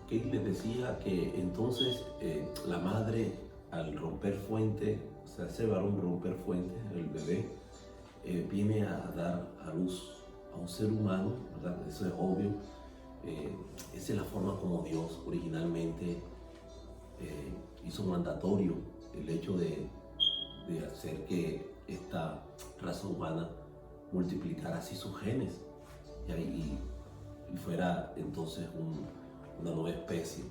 que les decía que entonces la madre al romper fuente, o sea, ese varón romper fuente, el bebé, viene a dar a luz a un ser humano, ¿verdad? Eso es obvio. Esa es la forma como Dios originalmente hizo mandatorio el hecho de hacer que esta raza humana multiplicara así sus genes y fuera entonces una nueva especie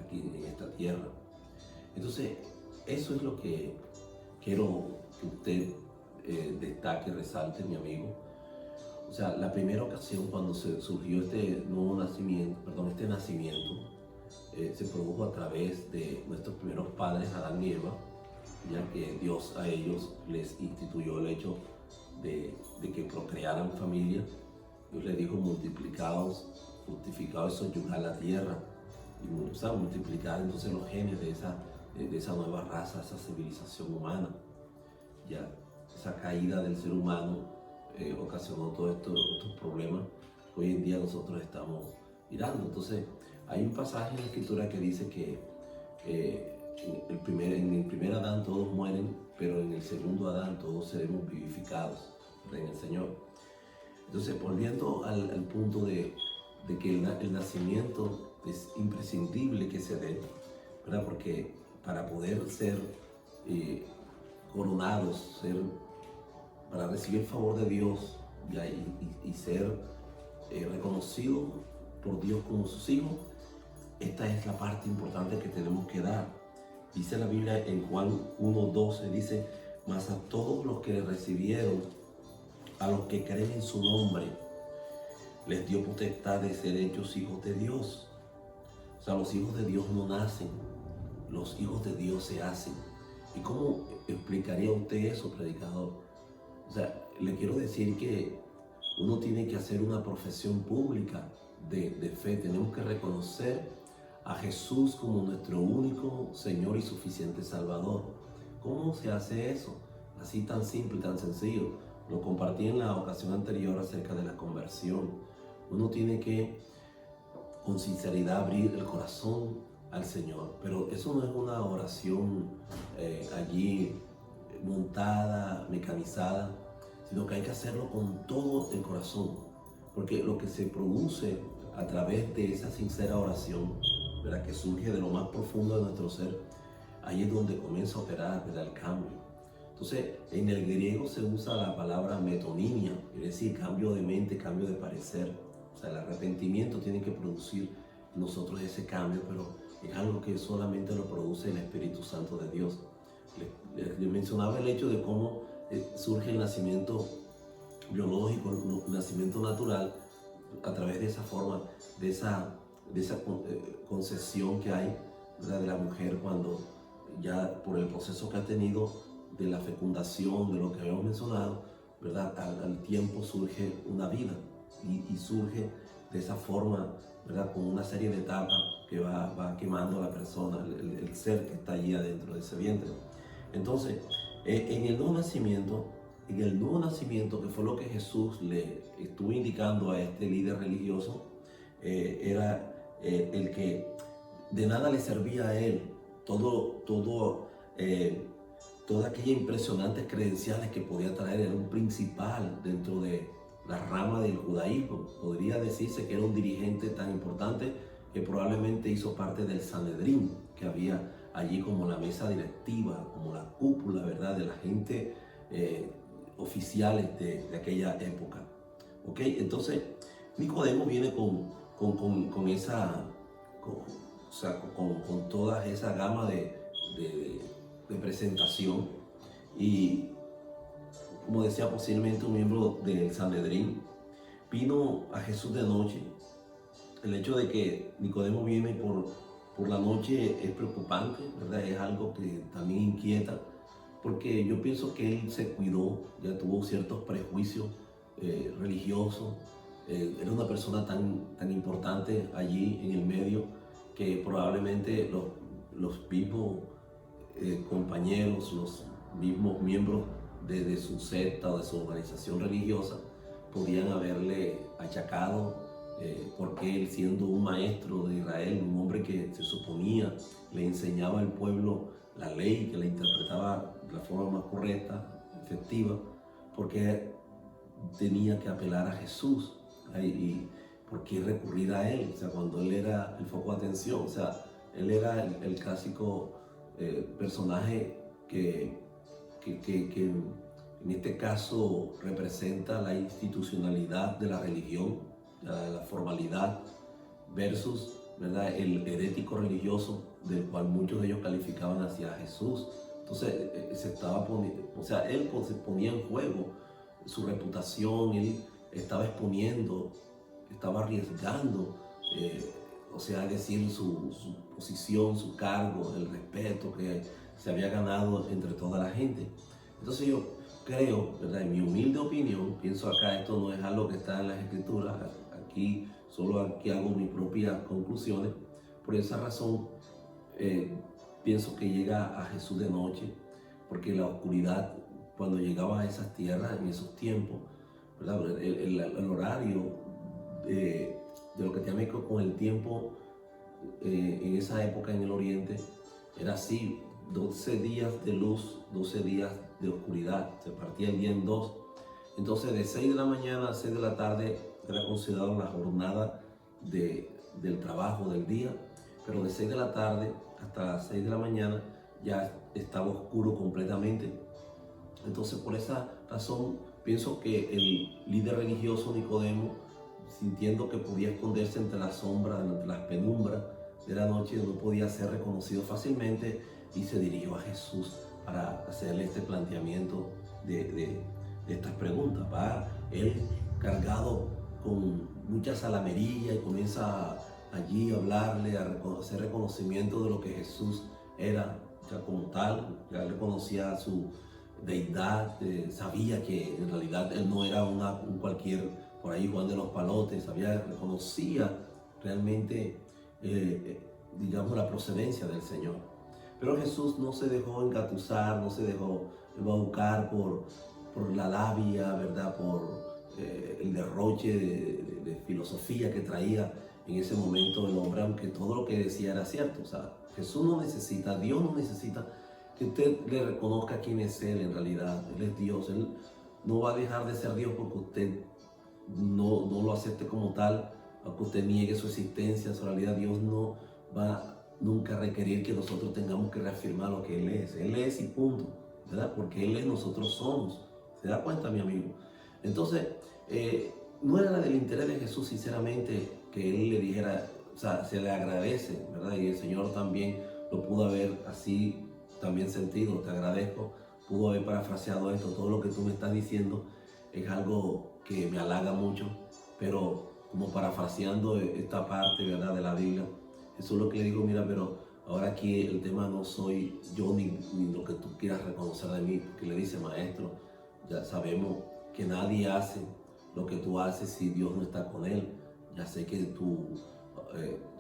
aquí en esta tierra. Entonces, eso es lo que quiero que usted destaque, resalte, mi amigo. O sea, la primera ocasión cuando surgió este nuevo nacimiento, este nacimiento, se produjo a través de nuestros primeros padres, Adán y Eva, ya que Dios a ellos les instituyó el hecho de que procrearan familia. Dios les dijo: multiplicados, fructificados y sojuzgar la tierra. Y, o sea, multiplicar entonces los genes de esa nueva raza, esa civilización humana. Ya esa caída del ser humano ocasionó todos estos problemas que hoy en día nosotros estamos mirando. Entonces, hay un pasaje en la Escritura que dice que en el primer Adán todos mueren, pero en el segundo Adán todos seremos vivificados en el Señor. Entonces, volviendo al punto de que el nacimiento es imprescindible que se dé, ¿verdad? Porque para poder ser coronados, para recibir el favor de Dios y ser reconocidos por Dios como sus hijos, esta es la parte importante que tenemos que dar. Dice la Biblia en Juan 1:12, dice: mas a todos los que le recibieron, a los que creen en su nombre, les dio potestad de ser hechos hijos de Dios. O sea, los hijos de Dios no nacen, los hijos de Dios se hacen. ¿Y cómo explicaría usted eso, predicador? O sea, le quiero decir que uno tiene que hacer una profesión pública de fe. Tenemos que reconocer a Jesús como nuestro único Señor y suficiente Salvador. ¿Cómo se hace eso? Así tan simple, tan sencillo. Lo compartí en la ocasión anterior acerca de la conversión. Uno tiene que, con sinceridad, abrir el corazón al Señor. Pero eso no es una oración allí montada, mecanizada, sino que hay que hacerlo con todo el corazón. Porque lo que se produce a través de esa sincera oración, ¿verdad?, que surge de lo más profundo de nuestro ser, ahí es donde comienza a operar, ¿verdad?, el cambio. Entonces, en el griego se usa la palabra metonimia, es decir, cambio de mente, cambio de parecer. O sea, el arrepentimiento tiene que producir en nosotros ese cambio, pero es algo que solamente lo produce el Espíritu Santo de Dios. Les mencionaba el hecho de cómo surge el nacimiento biológico, el nacimiento natural, a través de esa forma, de esa concepción que hay, ¿verdad?, de la mujer, cuando ya por el proceso que ha tenido de la fecundación, de lo que habíamos mencionado, ¿verdad?, al tiempo surge una vida y surge de esa forma, ¿verdad?, con una serie de etapas que va quemando a la persona, el ser que está allí adentro de ese vientre. Entonces, en el nuevo nacimiento, que fue lo que Jesús le estuvo indicando a este líder religioso, era el que de nada le servía a él todas aquellas impresionantes credenciales que podía traer. Era un principal dentro de la rama del judaísmo. Podría decirse que era un dirigente tan importante que probablemente hizo parte del Sanedrín, que había allí como la mesa directiva, como la cúpula, ¿verdad?, de la gente oficiales de aquella época. ¿Ok? Entonces, Nicodemo viene con toda esa gama de presentación, y, como decía, posiblemente un miembro del Sanedrín. Vino a Jesús de noche. El hecho de que Nicodemo viene por la noche es preocupante, ¿verdad? Es algo que también inquieta, porque yo pienso que él se cuidó, ya tuvo ciertos prejuicios religiosos. Era una persona tan importante allí en el medio que probablemente los mismos compañeros, los mismos miembros de su secta o de su organización religiosa podían haberle achacado porque él, siendo un maestro de Israel, un hombre que se suponía le enseñaba al pueblo la ley, que la interpretaba de la forma más correcta, efectiva, porque tenía que apelar a Jesús, y por qué recurrir a él, o sea, cuando él era el foco de atención, o sea, él era el clásico personaje que en este caso representa la institucionalidad de la religión, la formalidad versus, ¿verdad?, el herético religioso del cual muchos de ellos calificaban hacia Jesús. Entonces se estaba poniendo, o sea, él se ponía en juego su reputación, él estaba exponiendo, estaba arriesgando, o sea, decir su posición, su cargo, el respeto que se había ganado entre toda la gente. Entonces yo creo, ¿verdad?, en mi humilde opinión, pienso acá, esto no es algo que está en las escrituras, aquí solo aquí hago mis propias conclusiones. Por esa razón pienso que llega a Jesús de noche, porque la oscuridad, cuando llegaba a esas tierras en esos tiempos, ¿verdad?, el horario de lo que tiene que ver con el tiempo en esa época en el oriente era así: 12 días de luz, 12 días de oscuridad, se partía el día en dos. Entonces de 6 de la mañana a 6 de la tarde era considerado la jornada del trabajo del día, pero de 6 de la tarde hasta las 6 de la mañana ya estaba oscuro completamente. Entonces por esa razón pienso que el líder religioso Nicodemo, sintiendo que podía esconderse entre la sombra, entre las penumbras de la noche, no podía ser reconocido fácilmente, y se dirigió a Jesús para hacerle este planteamiento de estas preguntas. Va él cargado con mucha salamería y comienza allí a hablarle, a hacer reconocimiento de lo que Jesús era, ya como tal, ya le conocía su deidad, sabía que en realidad él no era un cualquier por ahí Juan de los Palotes, reconocía realmente, digamos, la procedencia del Señor. Pero Jesús no se dejó engatusar, no se dejó embaucar por la labia, ¿verdad?, por el derroche de filosofía que traía en ese momento el hombre, aunque todo lo que decía era cierto. O sea, Jesús no necesita, Dios no necesita que usted le reconozca quién es Él en realidad. Él es Dios. Él no va a dejar de ser Dios porque usted no lo acepte como tal, aunque usted niegue su existencia, su realidad. Dios no va nunca a requerir que nosotros tengamos que reafirmar lo que Él es. Él es y punto, ¿verdad? Porque Él es, nosotros somos. ¿Se da cuenta, mi amigo? Entonces, no era del interés de Jesús, sinceramente, que Él le dijera, o sea, se le agradece, ¿verdad? Y el Señor también lo pudo haber así también sentido. Te agradezco, pudo haber parafraseado esto: todo lo que tú me estás diciendo es algo que me halaga mucho, pero como parafraseando esta parte, ¿verdad?, de la Biblia, eso es lo que le digo: mira, pero ahora aquí el tema no soy yo ni lo que tú quieras reconocer de mí, porque le dice: maestro, ya sabemos que nadie hace lo que tú haces si Dios no está con él. Ya sé que tu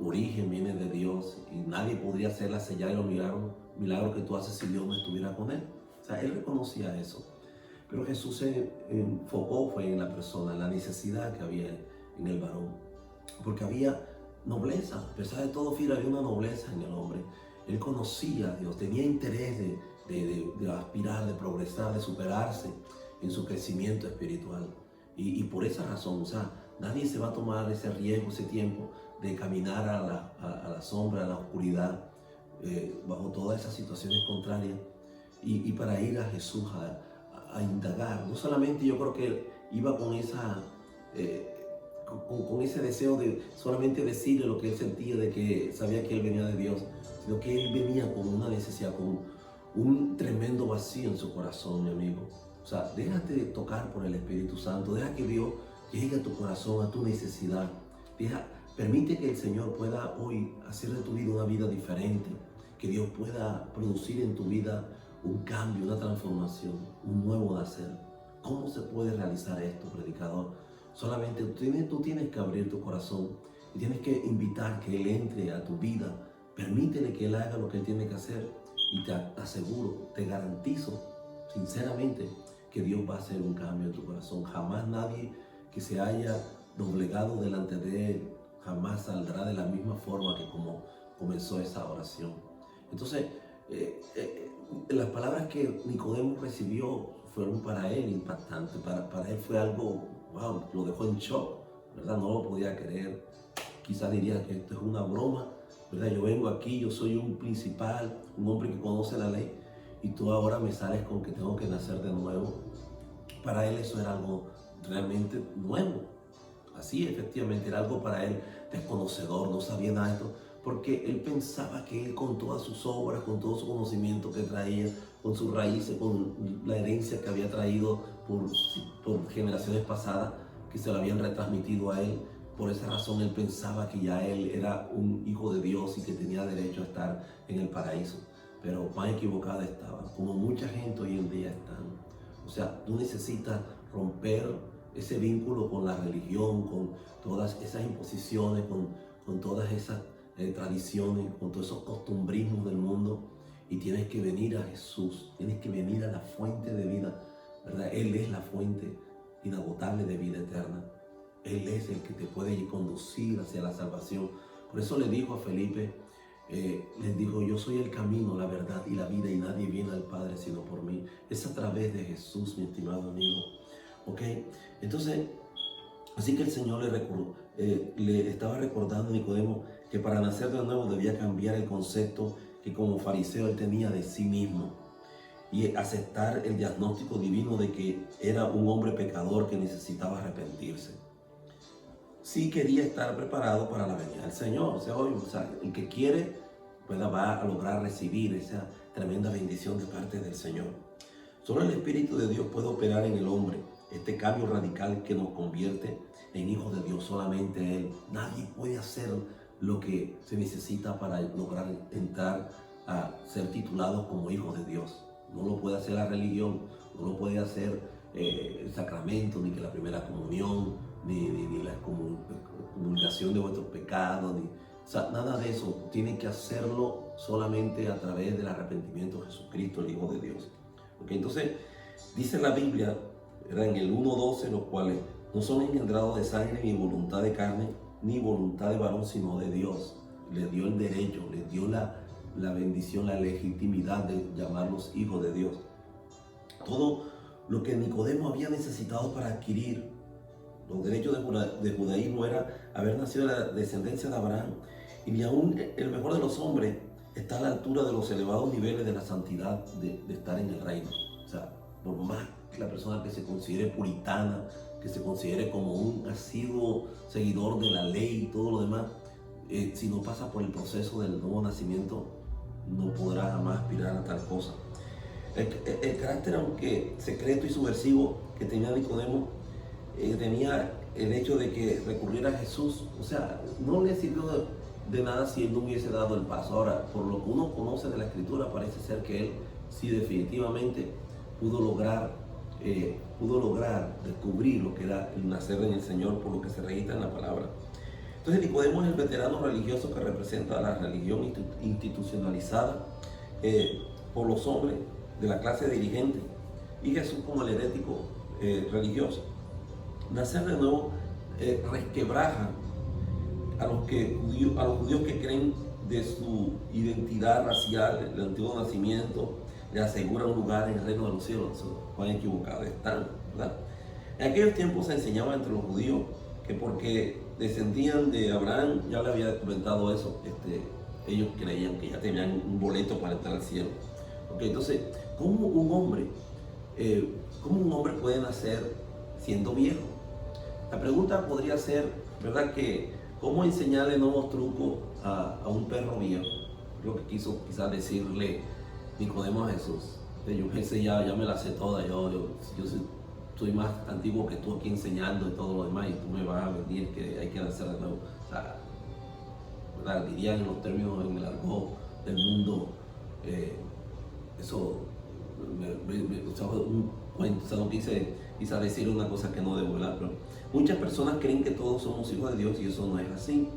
origen viene de Dios, y nadie podría hacer la señal y los milagros que tú haces si Dios no estuviera con él. O sea, él reconocía eso. Pero Jesús se enfocó fue en la persona, en la necesidad que había en el varón. Porque había nobleza, a pesar de todo, había una nobleza en el hombre. Él conocía a Dios, tenía interés de aspirar, de progresar, de superarse en su crecimiento espiritual. Y por esa razón, o sea, nadie se va a tomar ese riesgo, ese tiempo de caminar a la sombra, a la oscuridad, bajo todas esas situaciones contrarias, y para ir a Jesús a indagar. No solamente yo creo que él iba con con ese deseo de solamente decirle lo que él sentía, de que sabía que él venía de Dios, sino que él venía con una necesidad, con un tremendo vacío en su corazón, mi amigo. O sea, déjate tocar por el Espíritu Santo, deja que Dios llegue a tu corazón, a tu necesidad. Permite que el Señor pueda hoy hacer de tu vida una vida diferente, que Dios pueda producir en tu vida un cambio, una transformación, un nuevo nacer. ¿Cómo se puede realizar esto, predicador? Solamente tú tienes que abrir tu corazón y tienes que invitar que Él entre a tu vida. Permítele que Él haga lo que Él tiene que hacer, y te aseguro, te garantizo sinceramente que Dios va a hacer un cambio en tu corazón. Jamás nadie que se haya doblegado delante de Él, jamás saldrá de la misma forma que como comenzó esa oración. Entonces, las palabras que Nicodemo recibió fueron para él impactantes. Para él fue algo, wow, lo dejó en shock, ¿verdad? No lo podía creer. Quizás diría que esto es una broma, ¿verdad? Yo vengo aquí, yo soy un principal, un hombre que conoce la ley, y tú ahora me sales con que tengo que nacer de nuevo. Para él eso era algo realmente nuevo. Así, efectivamente, era algo para él desconocedor, no sabía nada de esto, porque él pensaba que él, con todas sus obras, con todo su conocimiento que traía, con sus raíces, con la herencia que había traído por generaciones pasadas, que se lo habían retransmitido a él, por esa razón él pensaba que ya él era un hijo de Dios y que tenía derecho a estar en el paraíso. Pero más equivocada estaba, como mucha gente hoy en día están. O sea, tú necesitas romper ese vínculo con la religión, con todas esas imposiciones, con todas esas tradiciones, con todos esos costumbrismos del mundo, y tienes que venir a Jesús, tienes que venir a la fuente de vida, ¿verdad? Él es la fuente inagotable de vida eterna. Él es el que te puede conducir hacia la salvación. Por eso le dijo a Felipe, les dijo: yo soy el camino, la verdad y la vida, y nadie viene al Padre sino por mí. Es a través de Jesús, mi estimado amigo. ¿Ok? Entonces, así que el Señor le estaba recordando a Nicodemo que para nacer de nuevo debía cambiar el concepto que como fariseo él tenía de sí mismo, y aceptar el diagnóstico divino de que era un hombre pecador que necesitaba arrepentirse. Sí quería estar preparado para la venida del Señor. O sea, el que quiere, pues va a lograr recibir esa tremenda bendición de parte del Señor. Solo el Espíritu de Dios puede operar en el hombre este cambio radical que nos convierte en hijos de Dios. Solamente Él. Nadie puede hacer lo que se necesita para lograr entrar a ser titulados como hijos de Dios. No lo puede hacer la religión, no lo puede hacer el sacramento, ni que la primera comunión, ni la comulgación de vuestros pecados, o sea, nada de eso. Tiene que hacerlo solamente a través del arrepentimiento de Jesucristo, el Hijo de Dios. ¿Okay? Entonces, dice la Biblia, ¿verdad?, en el 1:12, los cuales no son engendrados de sangre, ni voluntad de carne, ni voluntad de varón, sino de Dios. Les dio el derecho, les dio la bendición, la legitimidad de llamarlos hijos de Dios. Todo lo que Nicodemo había necesitado para adquirir los derechos de judaísmo era haber nacido de la descendencia de Abraham, y ni aún el mejor de los hombres está a la altura de los elevados niveles de la santidad de estar en el reino. O sea, por más que la persona que se considere puritana, que se considere como un asiduo seguidor de la ley y todo lo demás, si no pasa por el proceso del nuevo nacimiento, no podrá jamás aspirar a tal cosa. El carácter, aunque secreto y subversivo, que tenía Nicodemo, tenía el hecho de que recurriera a Jesús. O sea, no le sirvió de nada si él no hubiese dado el paso. Ahora, por lo que uno conoce de la Escritura, parece ser que él sí definitivamente pudo lograr descubrir lo que era el nacer en el Señor, por lo que se registra en la palabra. Entonces, Nicodemo es el veterano religioso que representa a la religión institucionalizada por los hombres de la clase dirigente, y Jesús como el herético religioso. Nacer de nuevo resquebraja a los judíos que creen de su identidad racial. El antiguo nacimiento le asegura un lugar en el reino de los cielos. Van equivocados están, ¿verdad? En aquellos tiempos se enseñaba entre los judíos que porque descendían de Abraham, ya le había comentado eso, ellos creían que ya tenían un boleto para entrar al cielo. Okay, entonces, ¿cómo un hombre puede nacer siendo viejo? La pregunta podría ser, ¿verdad?, que ¿cómo enseñarle nuevos trucos a un perro viejo? Lo que quiso quizás decirle Nicodemo a Jesús. Yo pensé, ya me la sé toda, yo soy más antiguo que tú aquí enseñando y todo lo demás, y tú me vas a venir que hay que nacer de nuevo. O sea, ¿verdad?, dirían en los términos, en el argot del mundo, eso o sea, un cuento. O sea, no quise decir una cosa que no debo, ¿verdad? Pero muchas personas creen que todos somos hijos de Dios, y eso no es así.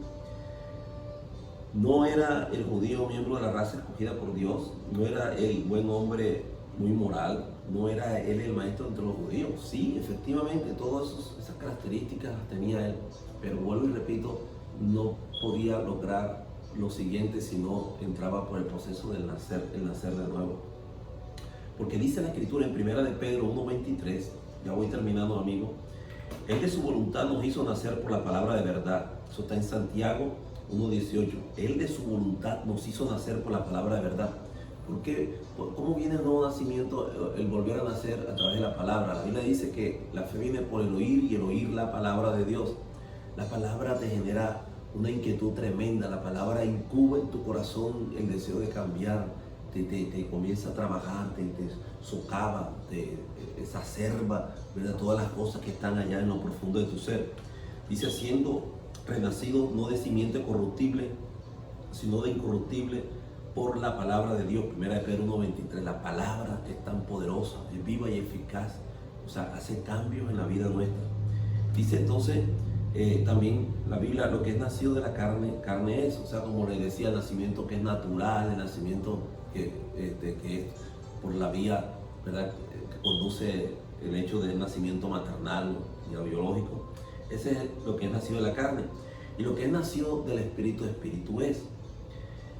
No era el judío miembro de la raza escogida por Dios, no era el buen hombre muy moral, no era él el maestro entre los judíos. Sí, efectivamente, todas esas características las tenía él, pero vuelvo y repito, no podía lograr lo siguiente si no entraba por el proceso del nacer, el nacer de nuevo. Porque dice la Escritura en 1 de Pedro 1:23, ya voy terminando, amigo, él de su voluntad nos hizo nacer por la palabra de verdad. Eso está en Santiago 1:18. Él de su voluntad nos hizo nacer por la palabra de verdad. ¿Por qué? ¿Cómo viene el nuevo nacimiento, el volver a nacer a través de la palabra? La Biblia dice que la fe viene por el oír y el oír la palabra de Dios. La palabra te genera una inquietud tremenda. La palabra incuba en tu corazón el deseo de cambiar. Te comienza a trabajar, te socava, te exacerba, ¿verdad? Todas las cosas que están allá en lo profundo de tu ser. Dice, siendo renacido no de simiente corruptible, sino de incorruptible por la palabra de Dios. 1 de Pedro 1:23. La palabra es tan poderosa, es viva y eficaz. O sea, hace cambios en la vida nuestra. Dice entonces, también la Biblia, lo que es nacido de la carne, carne es. O sea, como les decía, el nacimiento que es natural, el nacimiento que es por la vía, ¿verdad?, que conduce el hecho del nacimiento maternal y biológico. Ese es lo que es nacido de la carne. Y lo que es nacido del espíritu, espíritu es.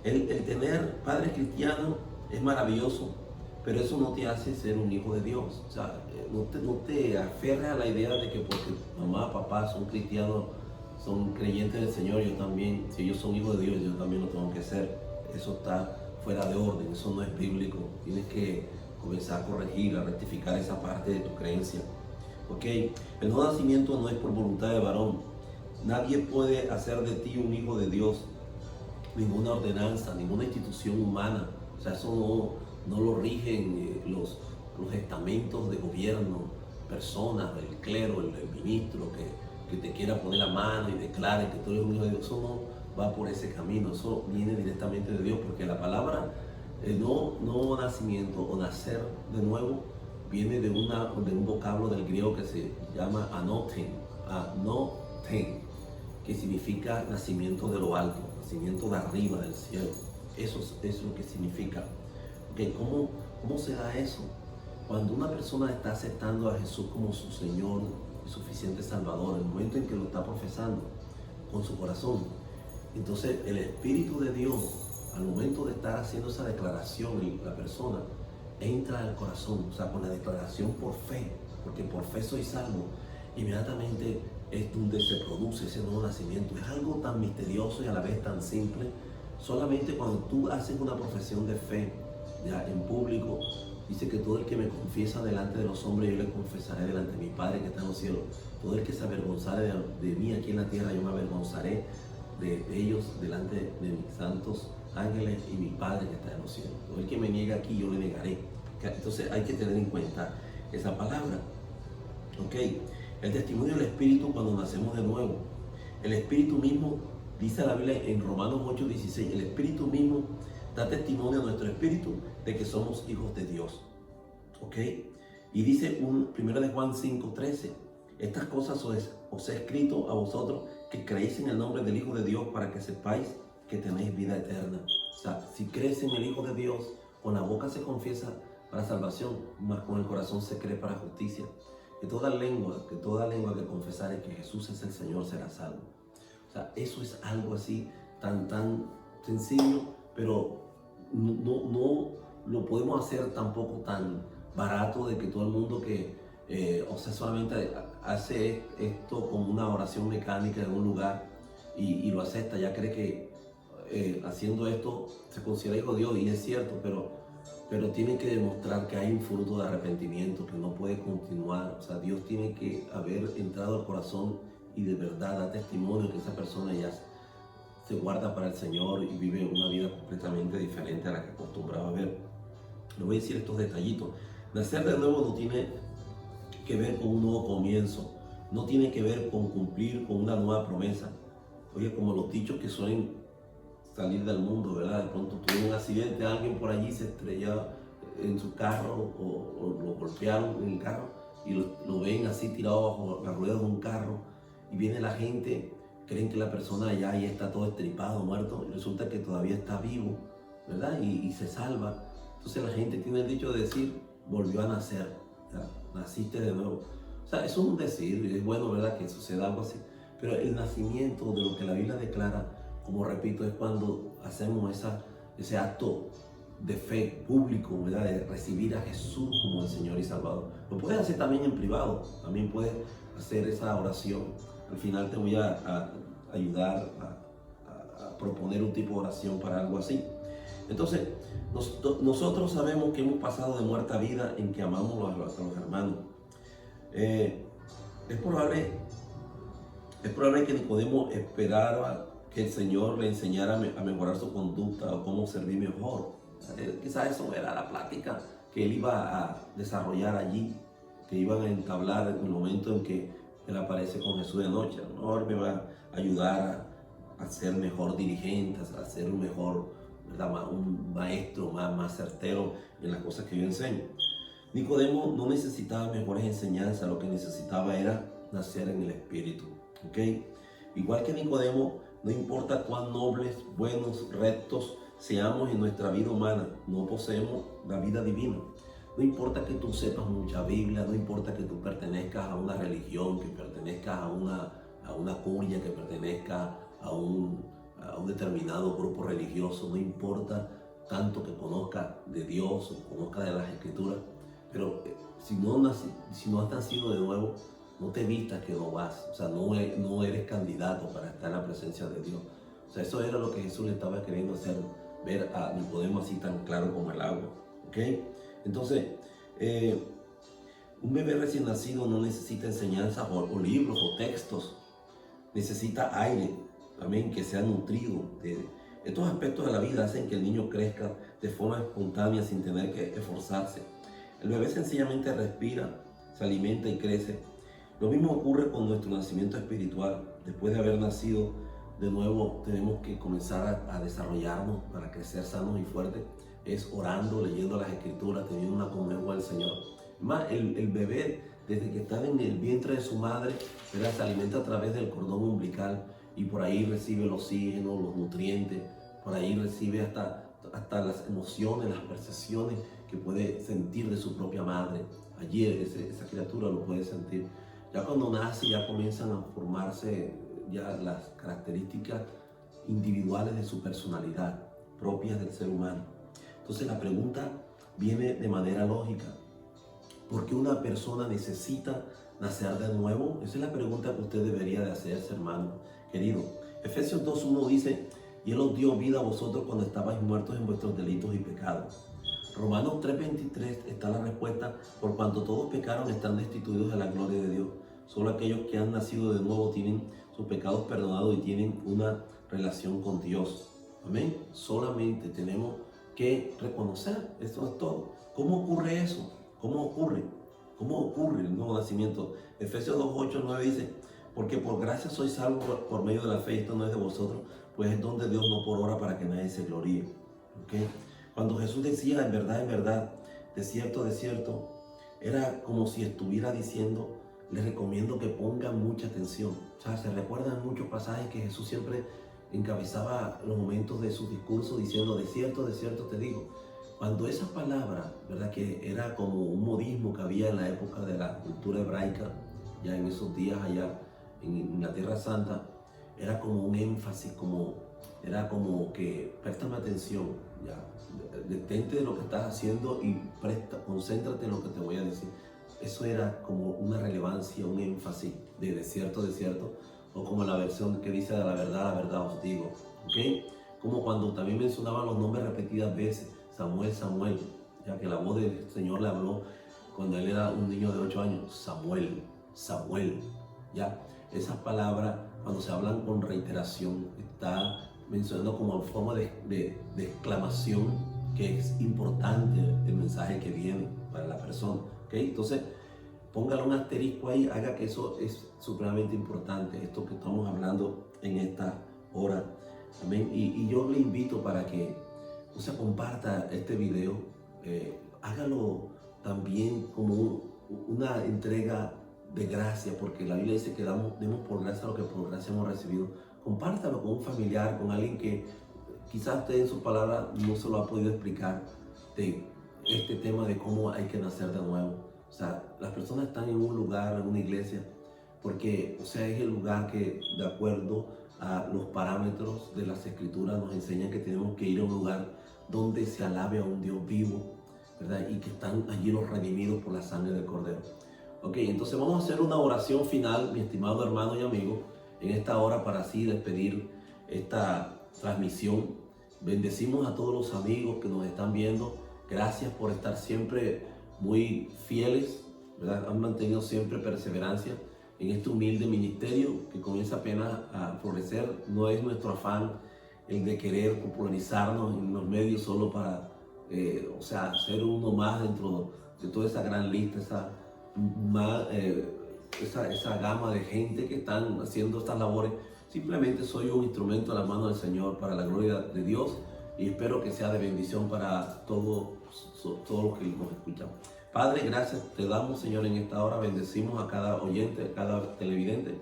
El tener padres cristianos es maravilloso, pero eso no te hace ser un hijo de Dios. O sea, no te aferres a la idea de que porque mamá, papá son cristianos, son creyentes del Señor, yo también, si ellos son hijos de Dios, yo también lo tengo que ser. Eso está fuera de orden, eso no es bíblico. Tienes que comenzar a corregir, a rectificar esa parte de tu creencia. ¿Ok? El nuevo nacimiento no es por voluntad de varón. Nadie puede hacer de ti un hijo de Dios. Ninguna ordenanza, ninguna institución humana. O sea, eso no lo rigen los estamentos de gobierno, personas, el clero, el ministro que te quiera poner la mano y declare que tú eres un hijo de Dios. Eso no va por ese camino, eso viene directamente de Dios, porque la palabra no nacimiento o nacer de nuevo viene de un vocablo del griego que se llama anoten, que significa nacimiento de lo alto, nacimiento de arriba del cielo. Eso es lo que significa. Okay, ¿cómo se da eso? Cuando una persona está aceptando a Jesús como su Señor y suficiente Salvador, en el momento en que lo está profesando con su corazón, entonces el Espíritu de Dios, al momento de estar haciendo esa declaración, la persona entra al corazón, o sea, con la declaración por fe, porque por fe soy salvo, inmediatamente es donde se produce ese nuevo nacimiento. Es algo tan misterioso y a la vez tan simple. Solamente cuando tú haces una profesión de fe, ya en público, dice que todo el que me confiesa delante de los hombres, yo le confesaré delante de mi Padre que está en los cielos. Todo el que se avergonzare de mí aquí en la tierra, yo me avergonzaré de ellos delante de mis santos ángeles y mi Padre que está en los cielos. Todo el que me niega aquí, yo le negaré. Entonces hay que tener en cuenta esa palabra. Ok, el testimonio del Espíritu cuando nacemos de nuevo. El Espíritu mismo, dice la Biblia en Romanos 8:16, el Espíritu mismo da testimonio a nuestro espíritu de que somos hijos de Dios. ¿Ok? Y dice 1 de Juan 5:13, estas cosas os he escrito a vosotros que creéis en el nombre del Hijo de Dios para que sepáis que tenéis vida eterna. O sea, si crees en el Hijo de Dios, con la boca se confiesa para salvación, mas con el corazón se cree para justicia. Que toda lengua que confesare que Jesús es el Señor será salvo. O sea, eso es algo así tan sencillo, pero no lo podemos hacer tampoco tan barato de que todo el mundo solamente hace esto como una oración mecánica en un lugar y lo acepta, ya cree que haciendo esto se considera hijo de Dios, y es cierto, pero tiene que demostrar que hay un fruto de arrepentimiento, que no puede continuar. O sea, Dios tiene que haber entrado al corazón y de verdad da testimonio que esa persona ya se guarda para el Señor y vive una vida completamente diferente a la que acostumbraba a ver. Le voy a decir estos detallitos. Nacer de nuevo no tiene que ver con un nuevo comienzo, no tiene que ver con cumplir con una nueva promesa. Oye, como los dichos que suelen salir del mundo, ¿verdad? De pronto tuvo un accidente, alguien por allí se estrelló en su carro o lo golpearon en el carro y lo ven así tirado bajo las ruedas de un carro, y viene la gente, creen que la persona ya está todo estripado, muerto, y resulta que todavía está vivo, ¿verdad? Y se salva. Entonces la gente tiene el dicho de decir, volvió a nacer, ¿ya? Naciste de nuevo. O sea, eso es un decir, es bueno, ¿verdad?, que suceda algo así. Pero el nacimiento de lo que la Biblia declara, como repito, es cuando hacemos ese acto de fe público, ¿verdad?, de recibir a Jesús como el Señor y Salvador. Lo puedes hacer también en privado, también puedes hacer esa oración. Al final te voy a ayudar a proponer un tipo de oración para algo así. Entonces, nosotros sabemos que hemos pasado de muerte a vida en que amamos a los hermanos. Es probable que Nicodemo esperara que el Señor le enseñara a mejorar su conducta o cómo servir mejor. Quizás eso era la plática que él iba a desarrollar allí, que iban a entablar en el momento en que él aparece con Jesús de noche. A lo mejor me va a ayudar a ser mejor dirigente, a ser un mejor, ¿verdad?, un maestro más certero en las cosas que yo enseño. Nicodemo no necesitaba mejores enseñanzas, lo que necesitaba era nacer en el Espíritu. ¿Okay? Igual que Nicodemo, no importa cuán nobles, buenos, rectos seamos en nuestra vida humana, no poseemos la vida divina. No importa que tú sepas mucha Biblia, no importa que tú pertenezcas a una religión, que pertenezcas a una curia, que pertenezcas a un determinado grupo religioso, no importa tanto que conozcas de Dios o conozcas de las Escrituras, pero si no has nacido de nuevo, no te vistas que no vas, o sea, no eres candidato para estar en la presencia de Dios. O sea, eso era lo que Jesús le estaba queriendo hacer ver a Nicodemo así tan claro como el agua. ¿Ok? Entonces, un bebé recién nacido no necesita enseñanzas o libros o textos, necesita aire, también que sea nutrido. Estos aspectos de la vida hacen que el niño crezca de forma espontánea sin tener que esforzarse. El bebé sencillamente respira, se alimenta y crece. Lo mismo ocurre con nuestro nacimiento espiritual. Después de haber nacido de nuevo, tenemos que comenzar a desarrollarnos para crecer sanos y fuertes. Es orando, leyendo las Escrituras, teniendo una comunión con el Señor. Más, el bebé, desde que está en el vientre de su madre, se alimenta a través del cordón umbilical y por ahí recibe el oxígeno, los nutrientes, por ahí recibe hasta las emociones, las percepciones que puede sentir de su propia madre. Allí esa criatura lo puede sentir. Ya cuando nace ya comienzan a formarse ya las características individuales de su personalidad, propias del ser humano. Entonces la pregunta viene de manera lógica. ¿Por qué una persona necesita nacer de nuevo? Esa es la pregunta que usted debería de hacerse, hermano querido. Efesios 2:1 dice, y Él os dio vida a vosotros cuando estabais muertos en vuestros delitos y pecados. Romanos 3:23 está la respuesta, por cuanto todos pecaron están destituidos de la gloria de Dios. Solo aquellos que han nacido de nuevo tienen sus pecados perdonados y tienen una relación con Dios. Amén. Solamente tenemos que reconocer, esto es todo. ¿Cómo ocurre eso? ¿Cómo ocurre el nuevo nacimiento? Efesios 2:8-9 dice, porque por gracia sois salvos por medio de la fe, esto no es de vosotros, pues es don de Dios, no por obra, para que nadie se gloríe. ¿Okay? Cuando Jesús decía en verdad, de cierto, era como si estuviera diciendo, les recomiendo que pongan mucha atención. O sea, se recuerdan muchos pasajes que Jesús siempre encabezaba los momentos de su discurso diciendo, de cierto te digo. Cuando esa palabra, ¿verdad?, que era como un modismo que había en la época de la cultura hebraica, ya en esos días allá en la Tierra Santa, era como un énfasis, era como que préstame atención, ya, detente de lo que estás haciendo y concéntrate en lo que te voy a decir. Eso era como una relevancia, un énfasis de cierto, o como la versión que dice de la verdad os digo. ¿Okay? Como cuando también mencionaban los nombres repetidas veces, Samuel, ya que la voz del Señor le habló cuando él era un niño de 8 años, Samuel, ya. Esas palabras, cuando se hablan con reiteración, está mencionando como en forma de exclamación, que es importante el mensaje que viene para la persona. ¿Okay? Entonces, póngale un asterisco ahí, haga que eso es supremamente importante, esto que estamos hablando en esta hora. Amén. Y yo le invito para que comparta este video, hágalo también como una entrega de gracia, porque la Biblia dice que demos por gracia lo que por gracia hemos recibido. Compártalo con un familiar, con alguien que quizás usted en sus palabras no se lo ha podido explicar, de este tema de cómo hay que nacer de nuevo. O sea, las personas están en un lugar, en una iglesia, porque, o sea, es el lugar que, de acuerdo a los parámetros de las Escrituras, nos enseñan que tenemos que ir a un lugar donde se alabe a un Dios vivo, ¿verdad? Y que están allí los redimidos por la sangre del Cordero. Ok, entonces vamos a hacer una oración final, mi estimado hermano y amigo, en esta hora para así despedir esta transmisión. Bendecimos a todos los amigos que nos están viendo. Gracias por estar siempre muy fieles, ¿verdad? Han mantenido siempre perseverancia en este humilde ministerio que comienza apenas a florecer. No es nuestro afán el de querer popularizarnos en los medios solo para, o sea, ser uno más dentro de toda esa gran lista, esa gama de gente que están haciendo estas labores. Simplemente soy un instrumento a la mano del Señor para la gloria de Dios, y espero que sea de bendición para todos los que nos escuchan. Padre, gracias te damos, Señor, en esta hora. Bendecimos a cada oyente, a cada televidente,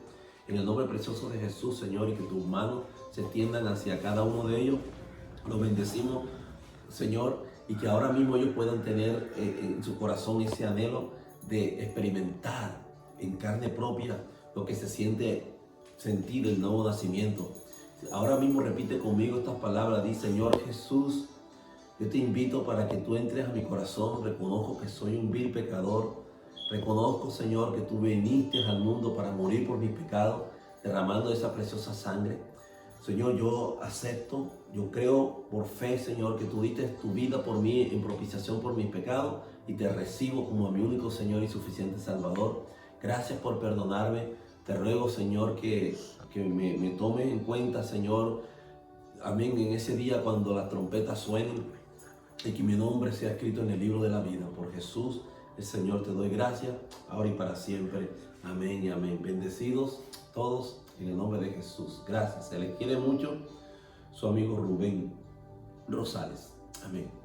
en el nombre precioso de Jesús, Señor, y que tus manos se extiendan hacia cada uno de ellos. Los bendecimos, Señor, y que ahora mismo ellos puedan tener en su corazón ese anhelo de experimentar en carne propia lo que se siente sentir el nuevo nacimiento. Ahora mismo repite conmigo estas palabras. Di: Señor Jesús, yo te invito para que tú entres a mi corazón. Reconozco que soy un vil pecador. Reconozco, Señor, que tú viniste al mundo para morir por mis pecados, derramando esa preciosa sangre. Señor, yo acepto, yo creo por fe, Señor, que tú diste tu vida por mí en propiciación por mis pecados, y te recibo como a mi único Señor y suficiente Salvador. Gracias por perdonarme. Te ruego, Señor, que me tomes en cuenta, Señor. Amén. En ese día cuando las trompetas suenen y que mi nombre sea escrito en el libro de la vida. Por Jesús, el Señor, te doy gracias, ahora y para siempre. Amén y amén. Bendecidos todos en el nombre de Jesús. Gracias. Se les quiere mucho. Su amigo Rubén Rosales. Amén.